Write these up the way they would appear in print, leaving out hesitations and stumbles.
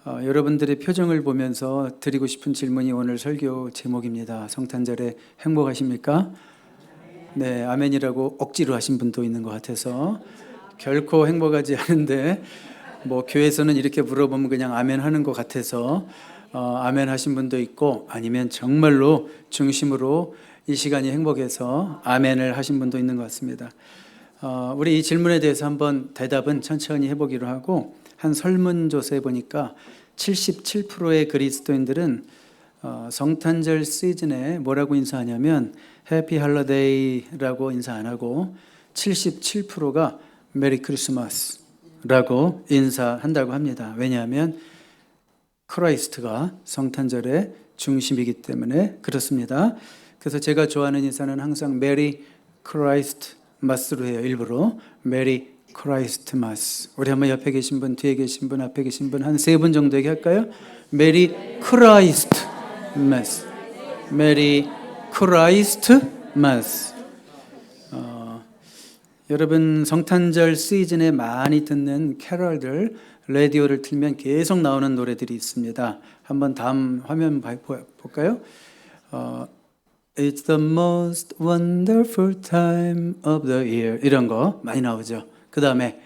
여러분들의 표정을 보면서 드리고 싶은 질문이 오늘 설교 제목입니다. 성탄절에 행복하십니까? 네, 아멘이라고 억지로 하신 분도 있는 것 같아서 결코 행복하지 않은데 교회에서는 이렇게 물어보면 그냥 아멘 하는 것 같아서 아멘 하신 분도 있고 아니면 정말로 중심으로 이 시간이 행복해서 아멘을 하신 분도 있는 것 같습니다. 우리 이 질문에 대해서 한번 대답은 천천히 해보기로 하고 한 설문조사에 보니까 77%의 그리스도인들은 성탄절 시즌에 뭐라고 인사하냐면 해피 할러데이라고 인사 안 하고 77%가 메리 크리스마스라고 인사한다고 합니다. 왜냐하면 크라이스트가 성탄절의 중심이기 때문에 그렇습니다. 그래서 제가 좋아하는 인사는 항상 메리 크라이스트 마스로 해요. 일부러 메리 크라이스트마스. 우리 한번 옆에 계신 분, 뒤에 계신 분, 앞에 계신 분 한 3분 정도 얘기할까요? 메리 크라이스트마스. 메리 크라이스트마스. 여러분 성탄절 시즌에 많이 듣는 캐럴들 라디오를 틀면 계속 나오는 노래들이 있습니다. 한번 다음 화면 볼까요? It's the most wonderful time of the year 이런 거 많이 나오죠. 그 다음에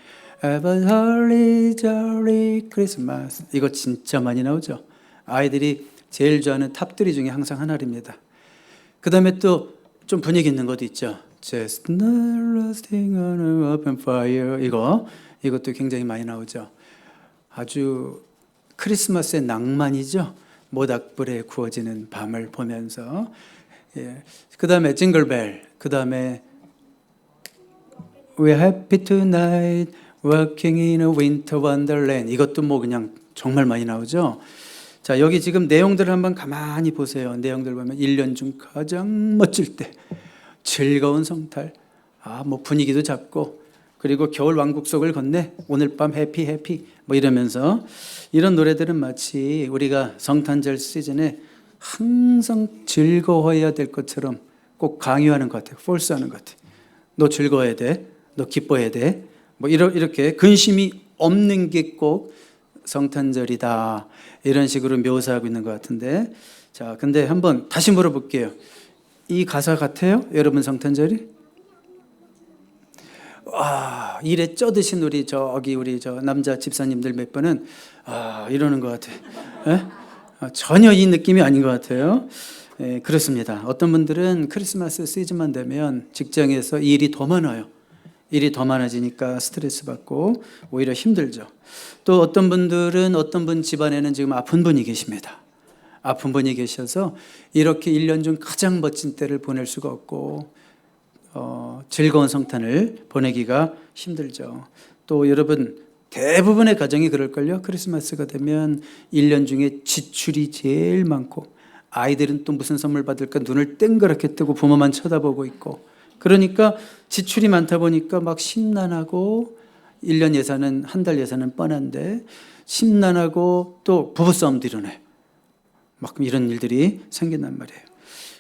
Have a holly jolly Christmas 이거 진짜 많이 나오죠. 아이들이 제일 좋아하는 탑3 중에 항상 하나입니다. 그 다음에 또 좀 분위기 있는 것도 있죠. Chestnut roasting on an open fire 이것도 굉장히 많이 나오죠. 아주 크리스마스의 낭만이죠. 모닥불에 구워지는 밤을 보면서 그 다음에 징글벨, 그 다음에 We're happy tonight, walking in a winter wonderland 이것도 그냥 정말 많이 나오죠. 자, 여기 지금 내용들을 한번 가만히 보세요. 내용들 보면 1년 중 가장 멋질 때 즐거운 성탈, 분위기도 잡고 그리고 겨울 왕국 속을 건네 오늘 밤 해피 이러면서 이런 노래들은 마치 우리가 성탄절 시즌에 항상 즐거워해야 될 것처럼 꼭 강요하는 것 같아요. 폴스하는 것 같아요. 너 즐거워야 돼. 너 기뻐해야 돼. 이렇게 근심이 없는 게 꼭 성탄절이다. 이런 식으로 묘사하고 있는 것 같은데. 자, 근데 한번 다시 물어볼게요. 이 가사 같아요? 여러분 성탄절이? 일에 쪄드신 우리 남자 집사님들 몇 분은 이러는 것 같아요. 전혀 이 느낌이 아닌 것 같아요. 그렇습니다. 어떤 분들은 크리스마스 시즌만 되면 직장에서 일이 더 많아요. 일이 더 많아지니까 스트레스 받고 오히려 힘들죠. 또 어떤 분 집안에는 지금 아픈 분이 계십니다. 아픈 분이 계셔서 이렇게 1년 중 가장 멋진 때를 보낼 수가 없고 즐거운 성탄을 보내기가 힘들죠. 또 여러분 대부분의 가정이 그럴걸요. 크리스마스가 되면 1년 중에 지출이 제일 많고 아이들은 또 무슨 선물 받을까 눈을 땡그랗게 뜨고 부모만 쳐다보고 있고 그러니까 지출이 많다 보니까 막 심란하고 1년 예산은 한 달 예산은 뻔한데 심란하고 또 부부싸움도 일어나요. 이런 일들이 생긴단 말이에요.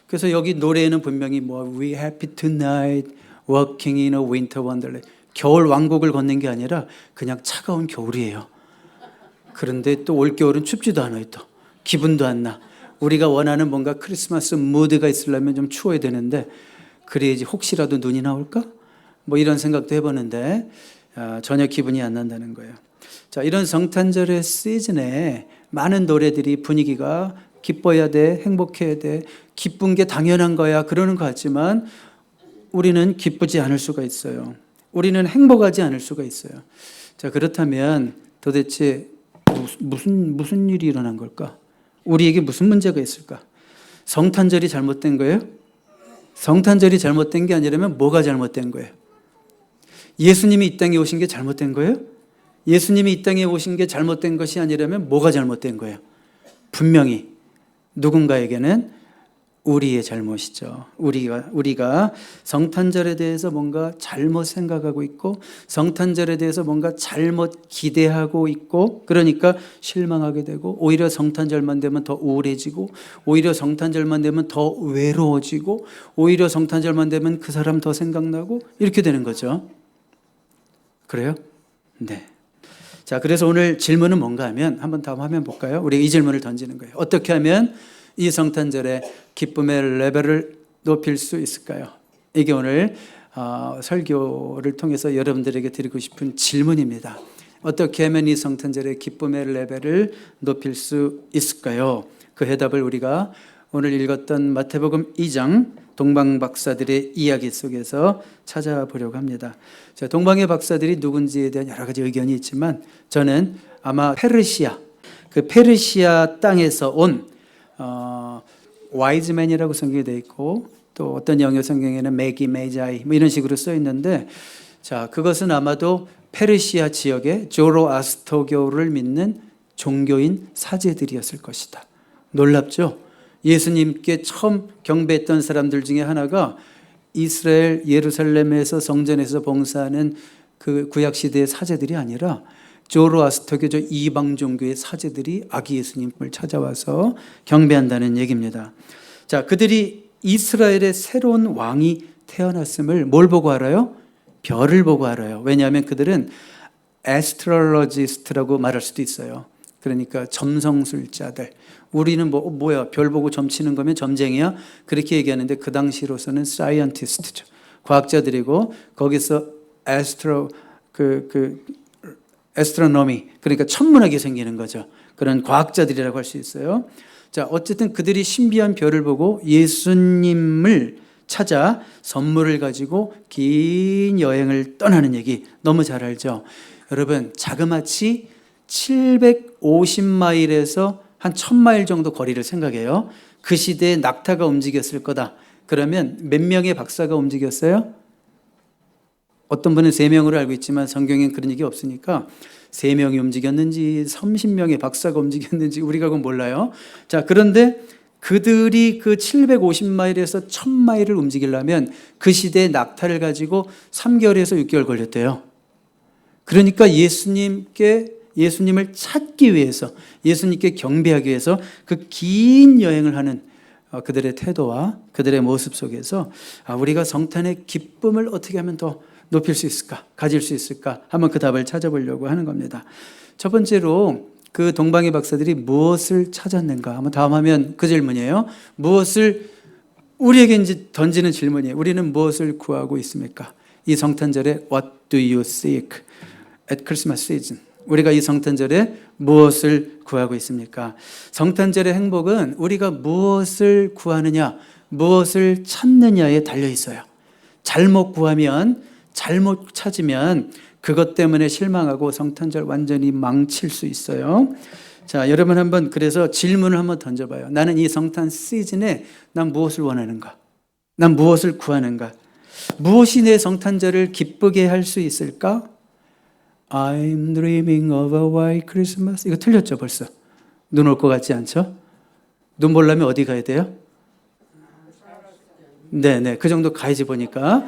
그래서 여기 노래에는 분명히 We happy tonight walking in a winter wonderland 겨울 왕국을 걷는 게 아니라 그냥 차가운 겨울이에요. 그런데 또 올겨울은 춥지도 않아요. 또 기분도 안 나. 우리가 원하는 뭔가 크리스마스 무드가 있으려면 좀 추워야 되는데 그래야지 혹시라도 눈이 나올까? 이런 생각도 해보는데 전혀 기분이 안 난다는 거예요. 자, 이런 성탄절의 시즌에 많은 노래들이 분위기가 기뻐야 돼, 행복해야 돼, 기쁜 게 당연한 거야 그러는 것 같지만 우리는 기쁘지 않을 수가 있어요. 우리는 행복하지 않을 수가 있어요. 자, 그렇다면 도대체 무슨 일이 일어난 걸까? 우리에게 무슨 문제가 있을까? 성탄절이 잘못된 거예요? 성탄절이 잘못된 게 아니라면 뭐가 잘못된 거예요? 예수님이 이 땅에 오신 게 잘못된 거예요? 예수님이 이 땅에 오신 게 잘못된 것이 아니라면 뭐가 잘못된 거예요? 분명히 누군가에게는 우리의 잘못이죠. 우리가 성탄절에 대해서 뭔가 잘못 생각하고 있고 성탄절에 대해서 뭔가 잘못 기대하고 있고 그러니까 실망하게 되고 오히려 성탄절만 되면 더 우울해지고 오히려 성탄절만 되면 더 외로워지고 오히려 성탄절만 되면 그 사람 더 생각나고 이렇게 되는 거죠. 그래요? 네. 자, 그래서 오늘 질문은 뭔가 하면 한번 다음 화면 볼까요? 우리 이 질문을 던지는 거예요. 어떻게 하면 이 성탄절에 기쁨의 레벨을 높일 수 있을까요? 이게 오늘 설교를 통해서 여러분들에게 드리고 싶은 질문입니다. 어떻게 하면 이 성탄절의 기쁨의 레벨을 높일 수 있을까요? 그 해답을 우리가 오늘 읽었던 마태복음 2장 동방 박사들의 이야기 속에서 찾아보려고 합니다. 자, 동방의 박사들이 누군지에 대한 여러 가지 의견이 있지만 저는 아마 그 페르시아 땅에서 온 와이즈맨이라고 성경에 되어 있고 또 어떤 영어 성경에는 메자이 뭐 이런 식으로 써 있는데, 자, 그것은 아마도 페르시아 지역의 조로아스터교를 믿는 종교인 사제들이었을 것이다. 놀랍죠? 예수님께 처음 경배했던 사람들 중에 하나가 이스라엘 예루살렘에서 성전에서 봉사하는 그 구약시대의 사제들이 아니라 조로아스터교적 이방 종교의 사제들이 아기 예수님을 찾아와서 경배한다는 얘기입니다. 자, 그들이 이스라엘의 새로운 왕이 태어났음을 뭘 보고 알아요? 별을 보고 알아요. 왜냐하면 그들은 애스트롤로지스트라고 말할 수도 있어요. 그러니까 점성술자들. 우리는 뭐야 별 보고 점치는 거면 점쟁이야? 그렇게 얘기하는데 그 당시로서는 사이언티스트죠. 과학자들이고 거기서 에스트로노미, 그러니까 천문학이 생기는 거죠. 그런 과학자들이라고 할 수 있어요. 자, 어쨌든 그들이 신비한 별을 보고 예수님을 찾아 선물을 가지고 긴 여행을 떠나는 얘기 너무 잘 알죠. 여러분, 자그마치 750마일에서 한 1000마일 정도 거리를 생각해요. 그 시대에 낙타가 움직였을 거다. 그러면 몇 명의 박사가 움직였어요? 어떤 분은 3명으로 알고 있지만 성경엔 그런 얘기 없으니까 3명이 움직였는지 30명의 박사가 움직였는지 우리가 그건 몰라요. 자, 그런데 그들이 그 750마일에서 1000마일을 움직이려면 그 시대의 낙타를 가지고 3개월에서 6개월 걸렸대요. 그러니까 예수님을 찾기 위해서, 예수님께 경배하기 위해서 그 긴 여행을 하는 그들의 태도와 그들의 모습 속에서 우리가 성탄의 기쁨을 어떻게 하면 더 높일 수 있을까, 가질 수 있을까, 한번 그 답을 찾아보려고 하는 겁니다. 첫 번째로 그 동방의 박사들이 무엇을 찾았는가, 한번 다음 화면 그 질문이에요. 무엇을 우리에게 이제 던지는 질문이에요. 우리는 무엇을 구하고 있습니까? 이 성탄절에 What do you seek at Christmas season? 우리가 이 성탄절에 무엇을 구하고 있습니까? 성탄절의 행복은 우리가 무엇을 구하느냐, 무엇을 찾느냐에 달려 있어요. 잘못 구하면, 잘못 찾으면 그것 때문에 실망하고 성탄절 완전히 망칠 수 있어요. 자, 여러분 한번 그래서 질문을 한번 던져봐요. 나는 이 성탄 시즌에 난 무엇을 원하는가? 난 무엇을 구하는가? 무엇이 내 성탄절을 기쁘게 할 수 있을까? I'm dreaming of a white Christmas. 이거 틀렸죠 벌써? 눈 올 것 같지 않죠? 눈 보려면 어디 가야 돼요? 네네, 그 정도 가야지 보니까.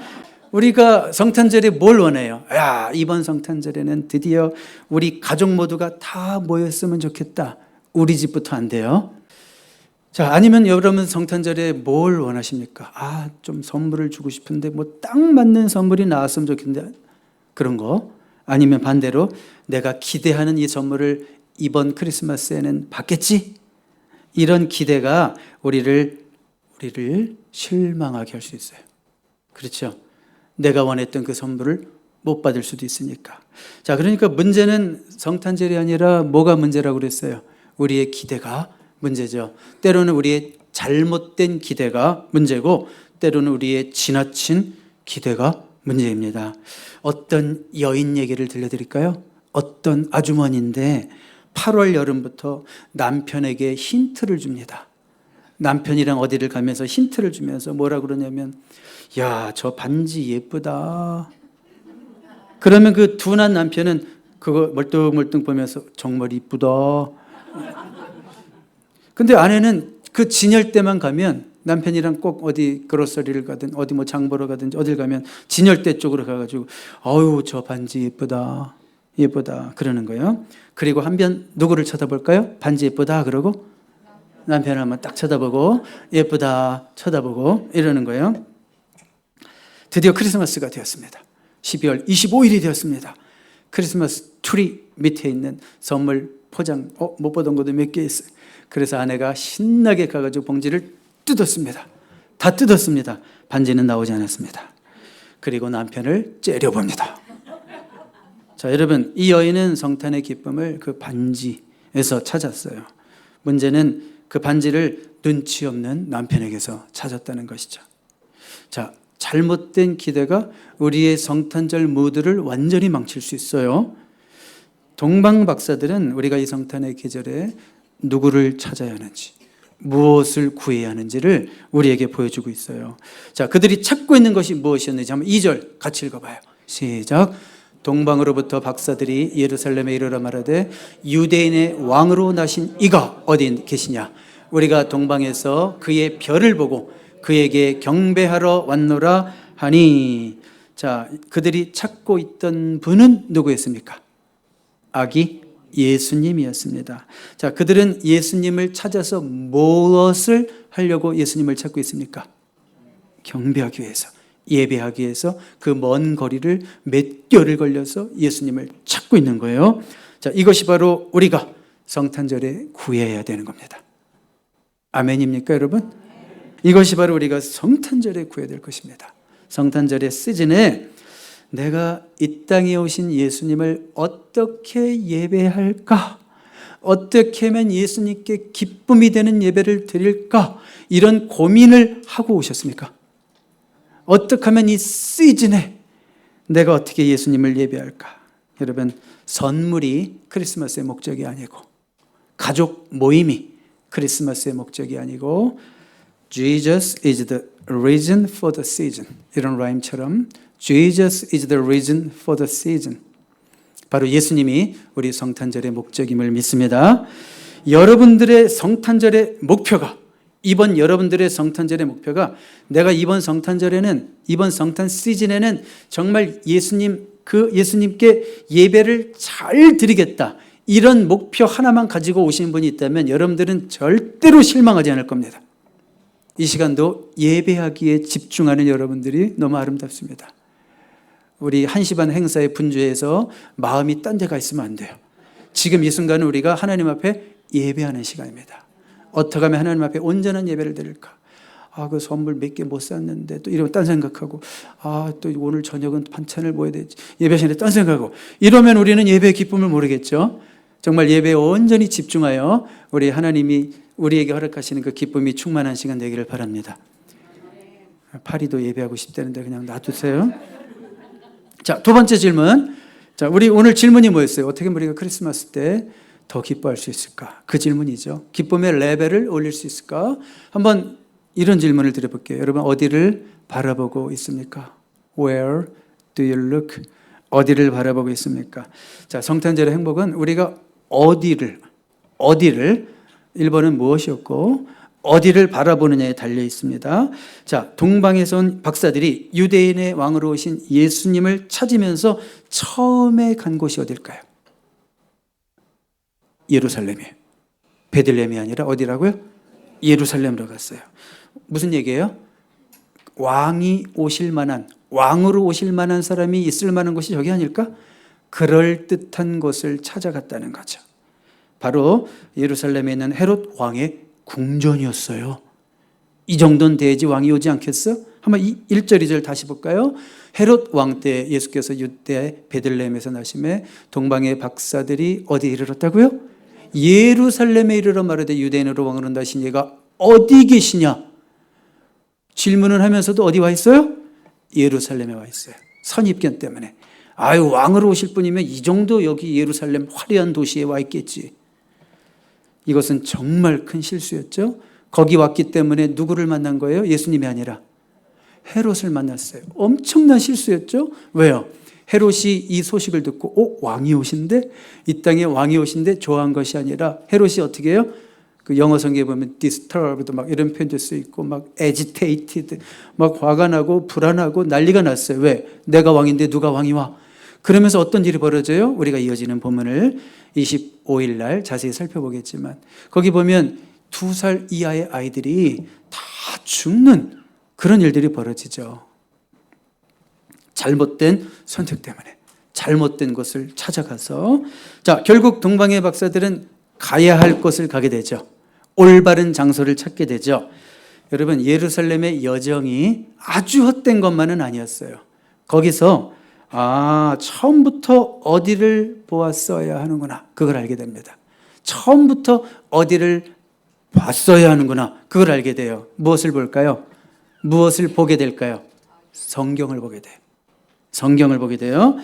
우리가 성탄절에 뭘 원해요? 야, 이번 성탄절에는 드디어 우리 가족 모두가 다 모였으면 좋겠다. 우리 집부터 안 돼요. 자, 아니면 여러분 성탄절에 뭘 원하십니까? 좀 선물을 주고 싶은데 뭐 딱 맞는 선물이 나왔으면 좋겠는데, 그런 거. 아니면 반대로 내가 기대하는 이 선물을 이번 크리스마스에는 받겠지? 이런 기대가 우리를 실망하게 할 수 있어요. 그렇죠? 내가 원했던 그 선물을 못 받을 수도 있으니까. 자, 그러니까 문제는 성탄절이 아니라 뭐가 문제라고 그랬어요? 우리의 기대가 문제죠. 때로는 우리의 잘못된 기대가 문제고, 때로는 우리의 지나친 기대가 문제입니다. 어떤 여인 얘기를 들려드릴까요? 어떤 아주머니인데 8월 여름부터 남편에게 힌트를 줍니다. 남편이랑 어디를 가면서 힌트를 주면서 뭐라 그러냐면, 야, 저 반지 예쁘다. 그러면 그 둔한 남편은 그거 멀뚱멀뚱 보면서 정말 이쁘다. 근데 아내는 그 진열 때만 가면, 남편이랑 꼭 어디 그로서리를 가든 어디 뭐 장 보러 가든지 어딜 가면 진열대 쪽으로 가가지고 어유 저 반지 예쁘다 예쁘다 그러는 거예요. 그리고 한편 누구를 쳐다볼까요? 반지 예쁘다 그러고 남편을 한번 딱 쳐다보고 예쁘다 쳐다보고 이러는 거예요. 드디어 크리스마스가 되었습니다. 12월 25일이 되었습니다. 크리스마스 트리 밑에 있는 선물 포장 못 보던 것도 몇 개 있어요. 그래서 아내가 신나게 가가지고 봉지를 뜯었습니다. 다 뜯었습니다. 반지는 나오지 않았습니다. 그리고 남편을 째려봅니다. 자, 여러분, 이 여인은 성탄의 기쁨을 그 반지에서 찾았어요. 문제는 그 반지를 눈치 없는 남편에게서 찾았다는 것이죠. 자, 잘못된 기대가 우리의 성탄절 무드를 완전히 망칠 수 있어요. 동방 박사들은 우리가 이 성탄의 계절에 누구를 찾아야 하는지, 무엇을 구해야 하는지를 우리에게 보여주고 있어요. 자, 그들이 찾고 있는 것이 무엇이었는지 한번 2절 같이 읽어봐요. 시작. 동방으로부터 박사들이 예루살렘에 이르러 말하되 유대인의 왕으로 나신 이가 어디 계시냐? 우리가 동방에서 그의 별을 보고 그에게 경배하러 왔노라 하니. 자, 그들이 찾고 있던 분은 누구였습니까? 아기 예수님이었습니다. 자, 그들은 예수님을 찾아서 무엇을 하려고 예수님을 찾고 있습니까? 경배하기 위해서, 예배하기 위해서 그 먼 거리를 몇 개월을 걸려서 예수님을 찾고 있는 거예요. 자, 이것이 바로 우리가 성탄절에 구해야 되는 겁니다. 아멘입니까, 여러분? 이것이 바로 우리가 성탄절에 구해야 될 것입니다. 성탄절의 시즌에 내가 이 땅에 오신 예수님을 어떻게 예배할까? 어떻게 하면 예수님께 기쁨이 되는 예배를 드릴까? 이런 고민을 하고 오셨습니까? 어떻게 하면 이 시즌에 내가 어떻게 예수님을 예배할까? 여러분, 선물이 크리스마스의 목적이 아니고, 가족 모임이 크리스마스의 목적이 아니고, Jesus is the reason for the season. 이런 라임처럼 Jesus is the reason for the season. 바로 예수님이 우리 성탄절의 목적임을 믿습니다. 여러분들의 성탄절의 목표가, 이번 여러분들의 성탄절의 목표가 내가 이번 성탄절에는, 이번 성탄 시즌에는 정말 예수님께 예배를 잘 드리겠다, 이런 목표 하나만 가지고 오신 분이 있다면 여러분들은 절대로 실망하지 않을 겁니다. 이 시간도 예배하기에 집중하는 여러분들이 너무 아름답습니다. 우리 1시 반 행사에 분주해서 마음이 딴 데 가 있으면 안 돼요. 지금 이 순간은 우리가 하나님 앞에 예배하는 시간입니다. 어떻게 하면 하나님 앞에 온전한 예배를 드릴까? 그 선물 몇 개 못 샀는데 또 이러면 딴 생각하고, 또 오늘 저녁은 반찬을 뭐 해야 되지? 예배 시간에 딴 생각하고, 이러면 우리는 예배의 기쁨을 모르겠죠. 정말 예배에 온전히 집중하여 우리 하나님이 우리에게 허락하시는 그 기쁨이 충만한 시간 되기를 바랍니다. 파리도 예배하고 싶다는데 그냥 놔두세요. 자, 두 번째 질문. 자, 우리 오늘 질문이 뭐였어요? 어떻게 우리가 크리스마스 때 더 기뻐할 수 있을까? 그 질문이죠. 기쁨의 레벨을 올릴 수 있을까? 한번 이런 질문을 드려볼게요. 여러분, 어디를 바라보고 있습니까? Where do you look? 어디를 바라보고 있습니까? 자, 성탄절의 행복은 우리가 어디를 1번은 무엇이었고 어디를 바라보느냐에 달려 있습니다. 자, 동방에서 온 박사들이 유대인의 왕으로 오신 예수님을 찾으면서 처음에 간 곳이 어딜까요? 예루살렘이에요. 베들레헴이 아니라 어디라고요? 예루살렘으로 갔어요. 무슨 얘기예요? 왕이 오실 만한, 왕으로 오실 만한 사람이 있을 만한 곳이 저기 아닐까? 그럴듯한 곳을 찾아갔다는 거죠. 바로 예루살렘에 있는 헤롯 왕의 궁전이었어요. 이 정도는 돼야지 왕이 오지 않겠어? 한번 1절 2절 다시 볼까요? 헤롯 왕 때 예수께서 유대 베들레헴에서 나심에 동방의 박사들이 어디에 이르렀다고요? 예루살렘에 이르러 말하되 유대인으로 왕으로 나신 얘가 어디 계시냐? 질문을 하면서도 어디 와 있어요? 예루살렘에 와 있어요. 선입견 때문에. 왕으로 오실 분이면 이 정도 여기 예루살렘 화려한 도시에 와 있겠지. 이것은 정말 큰 실수였죠. 거기 왔기 때문에 누구를 만난 거예요? 예수님이 아니라 헤롯을 만났어요. 엄청난 실수였죠. 왜요? 헤롯이 이 소식을 듣고 왕이 오신데, 이 땅에 왕이 오신데 좋아한 것이 아니라 헤롯이 어떻게 해요? 그 영어 성경에 보면 disturbed 막 이런 표현도 쓰여 있고 막 agitated 막 화가 나고 불안하고 난리가 났어요. 왜? 내가 왕인데 누가 왕이 와? 그러면서 어떤 일이 벌어져요? 우리가 이어지는 본문을 25일 날 자세히 살펴보겠지만 거기 보면 2살 이하의 아이들이 다 죽는 그런 일들이 벌어지죠. 잘못된 선택 때문에, 잘못된 곳을 찾아가서, 자, 결국 동방의 박사들은 가야 할 곳을 가게 되죠. 올바른 장소를 찾게 되죠. 여러분, 예루살렘의 여정이 아주 헛된 것만은 아니었어요. 거기서 처음부터 어디를 보았어야 하는구나, 그걸 알게 됩니다. 처음부터 어디를 봤어야 하는구나, 그걸 알게 돼요. 무엇을 볼까요? 무엇을 보게 될까요? 성경을 보게 돼요. 성경을 보게 돼요.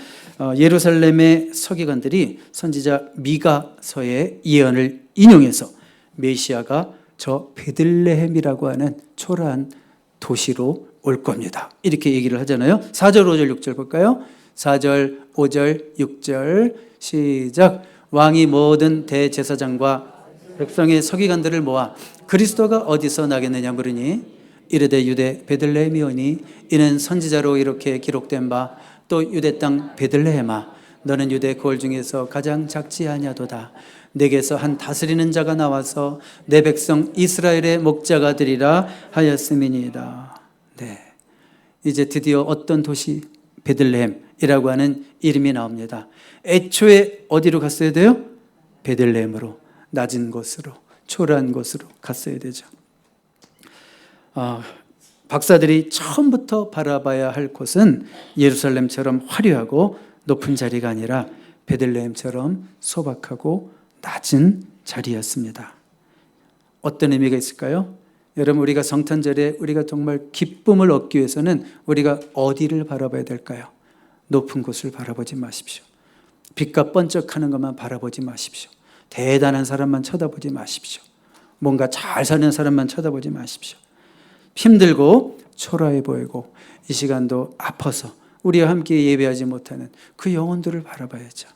예루살렘의 서기관들이 선지자 미가서의 예언을 인용해서 메시아가 저 베들레헴이라고 하는 초라한 도시로 올 겁니다, 이렇게 얘기를 하잖아요. 4절, 5절, 6절 볼까요? 4절, 5절, 6절 시작. 왕이 모든 대제사장과 백성의 서기관들을 모아 그리스도가 어디서 나겠느냐 물으니 이르되 유대 베들레헴이오니 이는 선지자로 이렇게 기록된 바 또 유대 땅 베들레헴아 너는 유대 고을 중에서 가장 작지 아니하도다. 내게서 한 다스리는 자가 나와서 내 백성 이스라엘의 목자가 되리라 하였음이니이다. 네, 이제 드디어 어떤 도시? 베들레헴이라고 하는 이름이 나옵니다. 애초에 어디로 갔어야 돼요? 베들레헴으로, 낮은 곳으로, 초라한 곳으로 갔어야 되죠. 박사들이 처음부터 바라봐야 할 곳은 예루살렘처럼 화려하고 높은 자리가 아니라 베들레헴처럼 소박하고 낮은 자리였습니다. 어떤 의미가 있을까요? 여러분, 우리가 성탄절에 우리가 정말 기쁨을 얻기 위해서는 우리가 어디를 바라봐야 될까요? 높은 곳을 바라보지 마십시오. 빛과 번쩍하는 것만 바라보지 마십시오. 대단한 사람만 쳐다보지 마십시오. 뭔가 잘 사는 사람만 쳐다보지 마십시오. 힘들고 초라해 보이고 이 시간도 아파서 우리와 함께 예배하지 못하는 그 영혼들을 바라봐야죠.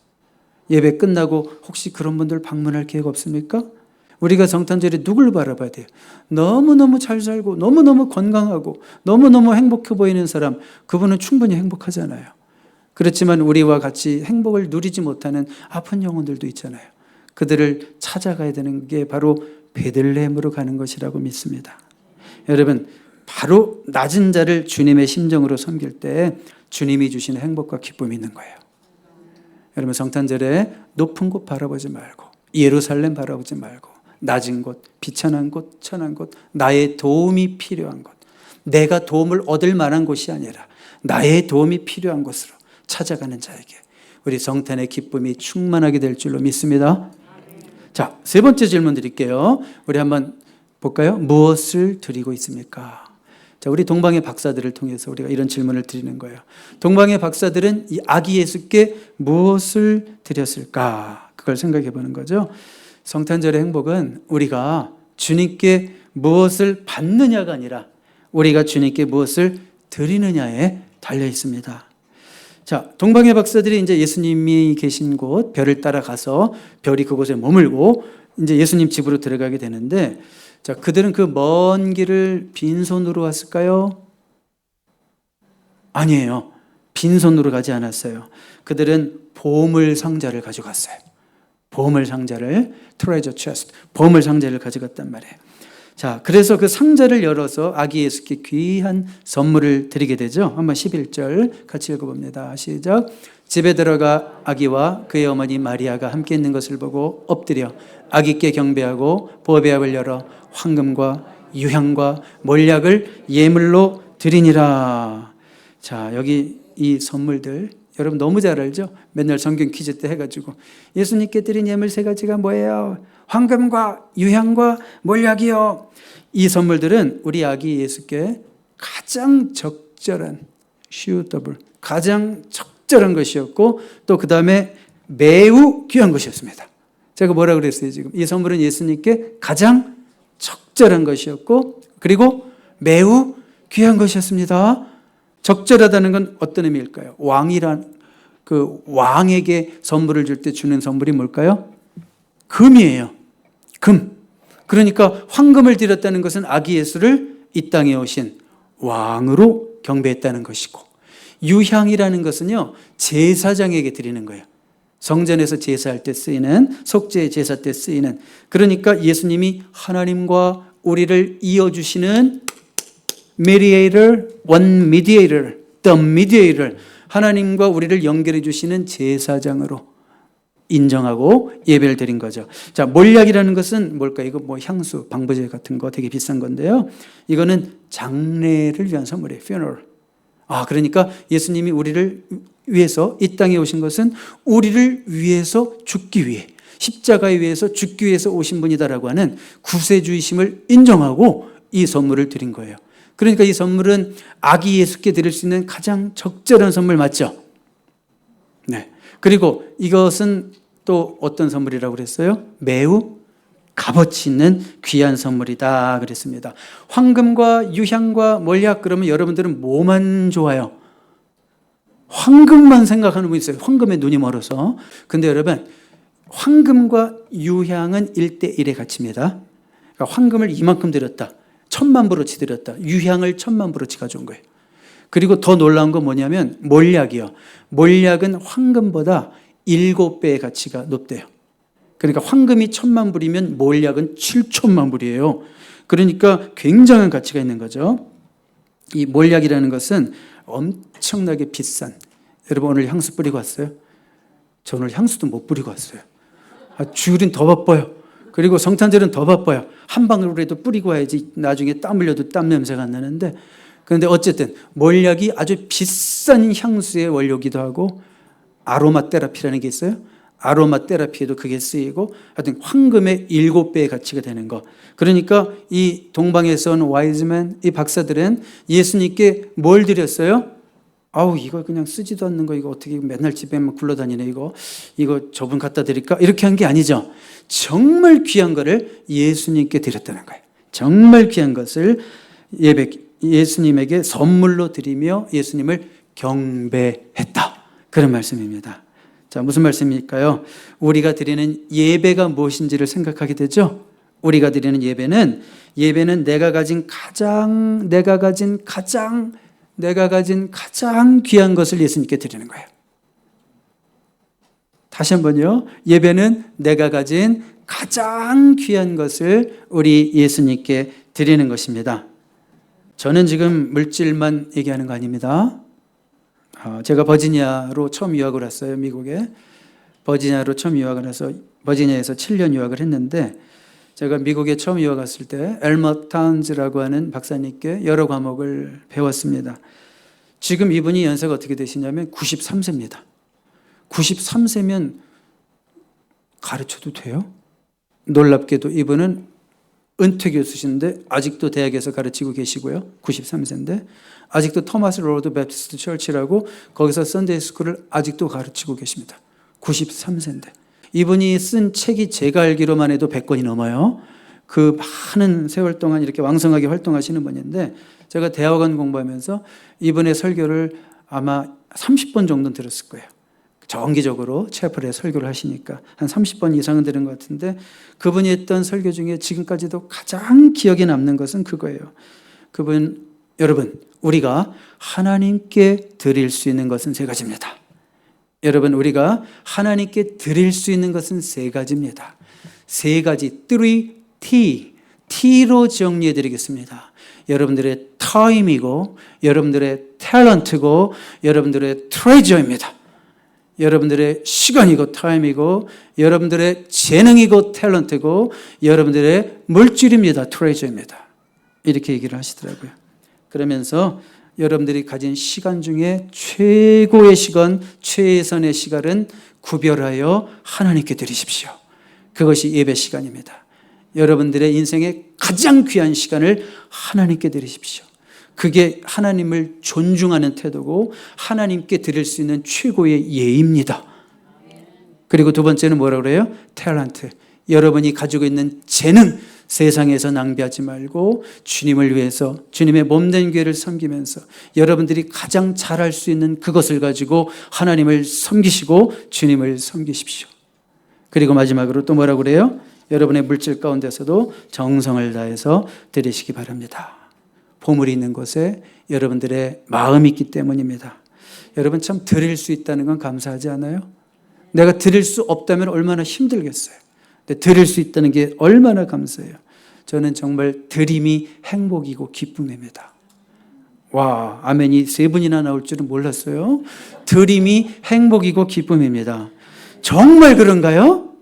예배 끝나고 혹시 그런 분들 방문할 계획 없습니까? 우리가 성탄절에 누굴 바라봐야 돼요? 너무너무 잘 살고 너무너무 건강하고 너무너무 행복해 보이는 사람, 그분은 충분히 행복하잖아요. 그렇지만 우리와 같이 행복을 누리지 못하는 아픈 영혼들도 있잖아요. 그들을 찾아가야 되는 게 바로 베들레헴으로 가는 것이라고 믿습니다. 여러분, 바로 낮은 자를 주님의 심정으로 섬길 때 주님이 주시는 행복과 기쁨이 있는 거예요. 여러분, 성탄절에 높은 곳 바라보지 말고 예루살렘 바라보지 말고 낮은 곳, 비천한 곳, 천한 곳, 나의 도움이 필요한 곳, 내가 도움을 얻을 만한 곳이 아니라 나의 도움이 필요한 곳으로 찾아가는 자에게 우리 성탄의 기쁨이 충만하게 될 줄로 믿습니다. 자, 세 번째 질문 드릴게요. 우리 한번 볼까요? 무엇을 드리고 있습니까? 자, 우리 동방의 박사들을 통해서 우리가 이런 질문을 드리는 거예요. 동방의 박사들은 이 아기 예수께 무엇을 드렸을까? 그걸 생각해 보는 거죠. 성탄절의 행복은 우리가 주님께 무엇을 받느냐가 아니라 우리가 주님께 무엇을 드리느냐에 달려 있습니다. 자, 동방의 박사들이 이제 예수님이 계신 곳 별을 따라가서 별이 그곳에 머물고 이제 예수님 집으로 들어가게 되는데, 자, 그들은 그 먼 길을 빈손으로 왔을까요? 아니에요. 빈손으로 가지 않았어요. 그들은 보물 상자를 가져갔어요. 보물 상자를, treasure chest, 보물 상자를 가져갔단 말이에요. 자, 그래서 그 상자를 열어서 아기 예수께 귀한 선물을 드리게 되죠. 한번 11절 같이 읽어봅니다. 시작. 집에 들어가 아기와 그의 어머니 마리아가 함께 있는 것을 보고 엎드려 아기께 경배하고 보배압을 열어 황금과 유향과 몰약을 예물로 드리니라. 자, 여기 이 선물들 여러분 너무 잘 알죠? 맨날 성경 퀴즈 때 해가지고 예수님께 드린 예물 세 가지가 뭐예요? 황금과 유향과 몰약이요. 이 선물들은 우리 아기 예수께 가장 적절한 suitable, 가장 적절한 것이었고 또 그 다음에 매우 귀한 것이었습니다. 제가 뭐라 그랬어요 지금? 이 선물은 예수님께 가장 적절한 것이었고 그리고 매우 귀한 것이었습니다. 적절하다는 건 어떤 의미일까요? 그 왕에게 선물을 줄 때 주는 선물이 뭘까요? 금이에요. 금. 그러니까 황금을 드렸다는 것은 아기 예수를 이 땅에 오신 왕으로 경배했다는 것이고, 유향이라는 것은요 제사장에게 드리는 거예요. 성전에서 제사할 때 쓰이는, 속죄 제사 때 쓰이는, 그러니까 예수님이 하나님과 우리를 이어주시는 mediator, one mediator, the mediator, 하나님과 우리를 연결해 주시는 제사장으로 인정하고 예배를 드린 거죠. 자, 몰약이라는 것은 뭘까? 이거 뭐 향수, 방부제 같은 거 되게 비싼 건데요. 이거는 장례를 위한 선물이에요. funeral. 그러니까 예수님이 우리를 위해서 이 땅에 오신 것은 우리를 위해서 죽기 위해, 십자가에 위해서 죽기 위해서 오신 분이다라고 하는 구세주이심을 인정하고 이 선물을 드린 거예요. 그러니까 이 선물은 아기 예수께 드릴 수 있는 가장 적절한 선물 맞죠? 네. 그리고 이것은 또 어떤 선물이라고 그랬어요? 매우 값어치 있는 귀한 선물이다 그랬습니다. 황금과 유향과 몰약 그러면 여러분들은 뭐만 좋아요? 황금만 생각하는 분 있어요. 황금에 눈이 멀어서. 근데 여러분, 황금과 유향은 1대1의 가치입니다. 그러니까 황금을 이만큼 들였다. 1000만 브로치 들였다. 유향을 1000만 브로치 가져온 거예요. 그리고 더 놀라운 건 뭐냐면 몰약이요. 몰약은 황금보다 7배의 가치가 높대요. 그러니까 황금이 1000만 불이면 몰약은 7천만 불이에요. 그러니까 굉장한 가치가 있는 거죠. 이 몰약이라는 것은 엄청나게 비싼. 여러분 오늘 향수 뿌리고 왔어요? 저 오늘 향수도 못 뿌리고 왔어요. 주일은 더 바빠요. 그리고 성탄절은 더 바빠요. 한 방울이라도 뿌리고 와야지 나중에 땀 흘려도 땀 냄새가 안 나는데, 그런데 어쨌든 몰약이 아주 비싼 향수의 원료기도 하고 아로마 테라피라는 게 있어요. 아로마 테라피에도 그게 쓰이고 하여튼 황금의 7배의 가치가 되는 거. 그러니까 이 동방에서 온 와이즈맨, 이 박사들은 예수님께 뭘 드렸어요? 이거 그냥 쓰지도 않는 거, 이거 어떻게 맨날 집에만 굴러다니네, 이거 저분 갖다 드릴까? 이렇게 한 게 아니죠. 정말 귀한 거를 예수님께 드렸다는 거예요. 정말 귀한 것을 예수님에게 선물로 드리며 예수님을 경배했다. 그런 말씀입니다. 자, 무슨 말씀일까요? 우리가 드리는 예배가 무엇인지를 생각하게 되죠. 우리가 드리는 예배는 내가 가진 가장 귀한 것을 예수님께 드리는 거예요. 다시 한번요. 예배는 내가 가진 가장 귀한 것을 우리 예수님께 드리는 것입니다. 저는 지금 물질만 얘기하는 거 아닙니다. 제가 버지니아로 처음 유학을 왔어요. 미국에. 버지니아로 처음 유학을 해서 버지니아에서 7년 유학을 했는데, 제가 미국에 처음 유학 갔을 때 엘머 타운즈라고 하는 박사님께 여러 과목을 배웠습니다. 지금 이분이 연세가 어떻게 되시냐면 93세입니다. 93세면 가르쳐도 돼요? 놀랍게도 이분은 은퇴 교수신데 아직도 대학에서 가르치고 계시고요. 93세인데 아직도 토마스 로드 베프티스트 철치라고 거기서 선데이 스쿨을 아직도 가르치고 계십니다. 93세인데 이분이 쓴 책이 제가 알기로만 해도 100권이 넘어요. 그 많은 세월 동안 이렇게 왕성하게 활동하시는 분인데, 제가 대학원 공부하면서 이분의 설교를 아마 30번 정도는 들었을 거예요. 정기적으로 채플에 설교를 하시니까 한 30번 이상은 들은 것 같은데, 그분이 했던 설교 중에 지금까지도 가장 기억에 남는 것은 그거예요. 여러분, 우리가 하나님께 드릴 수 있는 것은 세 가지입니다. 여러분, 우리가 하나님께 드릴 수 있는 것은 세 가지입니다. 세 가지, 3T, T로 정리해 드리겠습니다. 여러분들의 타임이고, 여러분들의 탤런트고, 여러분들의 트레저입니다. 여러분들의 시간이고 타임이고, 여러분들의 재능이고 탤런트고, 여러분들의 물질입니다. 트레저입니다. 이렇게 얘기를 하시더라고요. 그러면서 여러분들이 가진 시간 중에 최고의 시간, 최선의 시간은 구별하여 하나님께 드리십시오. 그것이 예배 시간입니다. 여러분들의 인생의 가장 귀한 시간을 하나님께 드리십시오. 그게 하나님을 존중하는 태도고 하나님께 드릴 수 있는 최고의 예입니다. 그리고 두 번째는 뭐라고 그래요? 탤런트. 여러분이 가지고 있는 재능, 세상에서 낭비하지 말고 주님을 위해서 주님의 몸된 교회를 섬기면서 여러분들이 가장 잘할 수 있는 그것을 가지고 하나님을 섬기시고 주님을 섬기십시오. 그리고 마지막으로 또 뭐라고 그래요? 여러분의 물질 가운데서도 정성을 다해서 드리시기 바랍니다. 보물이 있는 곳에 여러분들의 마음이 있기 때문입니다. 여러분, 참 드릴 수 있다는 건 감사하지 않아요? 내가 드릴 수 없다면 얼마나 힘들겠어요. 근데 드릴 수 있다는 게 얼마나 감사해요. 저는 정말 드림이 행복이고 기쁨입니다. 와, 아멘이 3분이나 나올 줄은 몰랐어요. 드림이 행복이고 기쁨입니다. 정말 그런가요?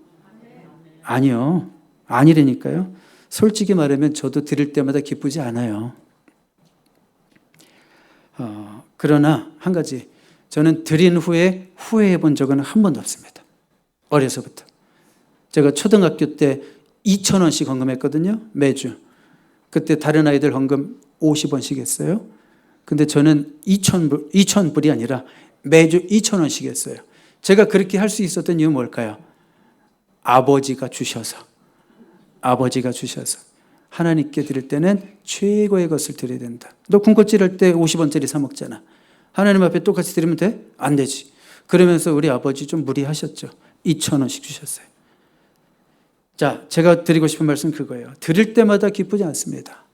아니요. 아니라니까요. 솔직히 말하면 저도 드릴 때마다 기쁘지 않아요. 그러나 한 가지, 저는 드린 후에 후회해 본 적은 한 번도 없습니다. 어려서부터. 제가 초등학교 때 2,000원씩 헌금했거든요. 매주. 그때 다른 아이들 헌금 50원씩 했어요. 근데 저는 2,000불이 아니라 매주 2,000원씩 했어요. 제가 그렇게 할 수 있었던 이유는 뭘까요? 아버지가 주셔서. 하나님께 드릴 때는 최고의 것을 드려야 된다. 너 군것질 할 때 50원짜리 사 먹잖아. 하나님 앞에 똑같이 드리면 돼? 안 되지. 그러면서 우리 아버지 좀 무리하셨죠. 2,000원씩 주셨어요. 자, 제가 드리고 싶은 말씀 그거예요. 드릴 때마다 기쁘지 않습니다.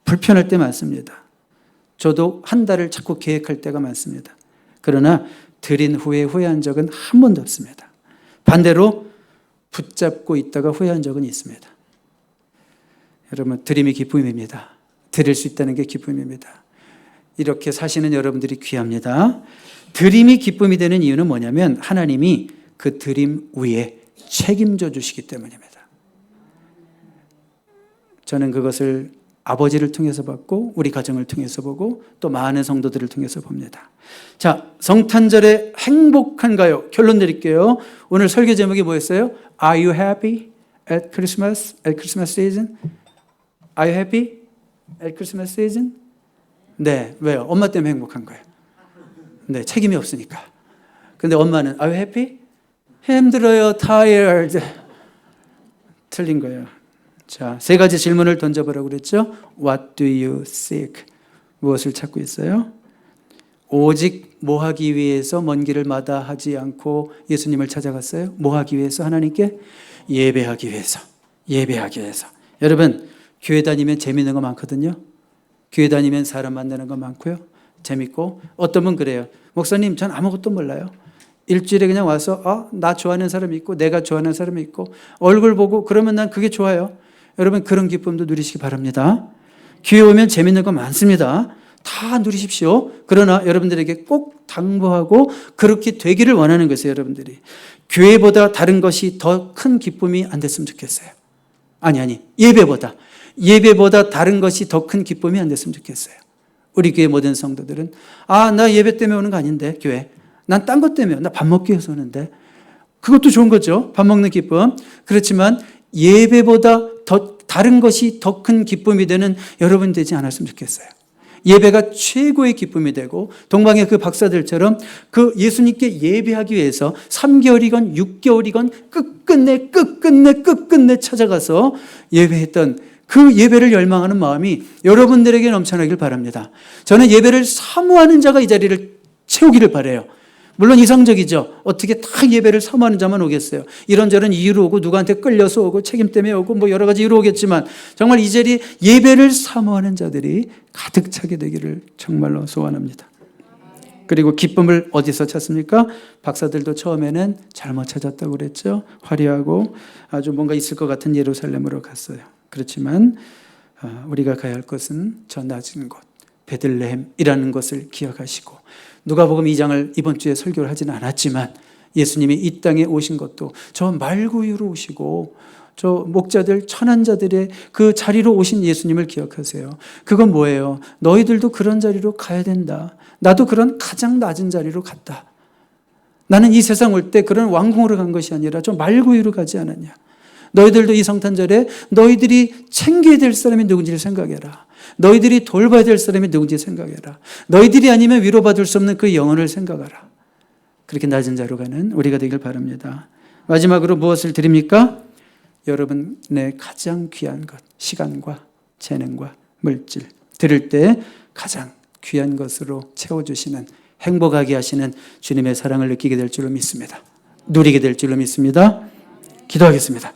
불편할 때 많습니다. 저도 한 달을 자꾸 계획할 때가 많습니다. 그러나 드린 후에 후회한 적은 한 번도 없습니다. 반대로 붙잡고 있다가 후회한 적은 있습니다. 여러분, 드림이 기쁨입니다. 드릴 수 있다는 게 기쁨입니다. 이렇게 사시는 여러분들이 귀합니다. 드림이 기쁨이 되는 이유는 뭐냐면 하나님이 그 드림 위에 책임져 주시기 때문입니다. 저는 그것을 아버지를 통해서 봤고 우리 가정을 통해서 보고 또 많은 성도들을 통해서 봅니다. 자, 성탄절에 행복한가요? 결론 드릴게요. 오늘 설교 제목이 뭐였어요? Are you happy at Christmas? At Christmas season? Are you happy at Christmas season? 네, 왜요? 엄마 때문에 행복한 거예요. 네, 책임이 없으니까. 근데 엄마는 Are you happy? 힘들어요, tired. 틀린 거예요. 자, 3가지 질문을 던져보라고 그랬죠. What do you seek? 무엇을 찾고 있어요? 오직 뭐 하기 위해서 먼 길을 마다하지 않고 예수님을 찾아갔어요? 뭐 하기 위해서? 하나님께 예배하기 위해서. 여러분, 교회 다니면 재밌는 거 많거든요. 교회 다니면 사람 만나는 거 많고요. 재밌고, 어떤 분 그래요. 목사님, 전 아무것도 몰라요. 일주일에 그냥 와서 나 좋아하는 사람이 있고 내가 좋아하는 사람이 있고 얼굴 보고 그러면 난 그게 좋아요. 여러분, 그런 기쁨도 누리시기 바랍니다. 교회 오면 재밌는 거 많습니다. 다 누리십시오. 그러나 여러분들에게 꼭 당부하고 그렇게 되기를 원하는 것이에요. 여러분들이 교회보다 다른 것이 더 큰 기쁨이 안 됐으면 좋겠어요. 아니 예배보다 다른 것이 더 큰 기쁨이 안 됐으면 좋겠어요. 우리 교회 모든 성도들은 나 예배 때문에 오는 거 아닌데 교회. 난 딴 것 때문에 나 밥 먹기 위해서 오는데. 그것도 좋은 거죠. 밥 먹는 기쁨. 그렇지만 예배보다 더 다른 것이 더 큰 기쁨이 되는 여러분 되지 않았으면 좋겠어요. 예배가 최고의 기쁨이 되고 동방의 그 박사들처럼 그 예수님께 예배하기 위해서 3개월이건 6개월이건 끝끝내 찾아가서 예배했던 그 예배를 열망하는 마음이 여러분들에게 넘쳐나길 바랍니다. 저는 예배를 사모하는 자가 이 자리를 채우기를 바라요. 물론 이상적이죠. 어떻게 다 예배를 사모하는 자만 오겠어요. 이런저런 이유로 오고 누구한테 끌려서 오고 책임 때문에 오고 뭐 여러 가지 이유로 오겠지만 정말 이 자리에 예배를 사모하는 자들이 가득 차게 되기를 정말로 소원합니다. 그리고 기쁨을 어디서 찾습니까? 박사들도 처음에는 잘못 찾았다고 그랬죠. 화려하고 아주 뭔가 있을 것 같은 예루살렘으로 갔어요. 그렇지만 우리가 가야 할 곳은 저 낮은 곳 베들레헴이라는 것을 기억하시고 누가복음 2장을 이번 주에 설교를 하지는 않았지만 예수님이 이 땅에 오신 것도 저 말구유로 오시고 저 목자들 천한자들의 그 자리로 오신 예수님을 기억하세요. 그건 뭐예요? 너희들도 그런 자리로 가야 된다. 나도 그런 가장 낮은 자리로 갔다. 나는 이 세상 올 때 그런 왕궁으로 간 것이 아니라 저 말구유로 가지 않았냐. 너희들도 이 성탄절에 너희들이 챙겨야 될 사람이 누군지를 생각해라. 너희들이 돌봐야 될 사람이 누군지 생각해라. 너희들이 아니면 위로받을 수 없는 그 영혼을 생각하라. 그렇게 낮은 자로 가는 우리가 되길 바랍니다. 마지막으로 무엇을 드립니까? 여러분의 가장 귀한 것, 시간과 재능과 물질 드릴 때 가장 귀한 것으로 채워주시는 행복하게 하시는 주님의 사랑을 느끼게 될 줄로 믿습니다. 누리게 될 줄로 믿습니다. 기도하겠습니다.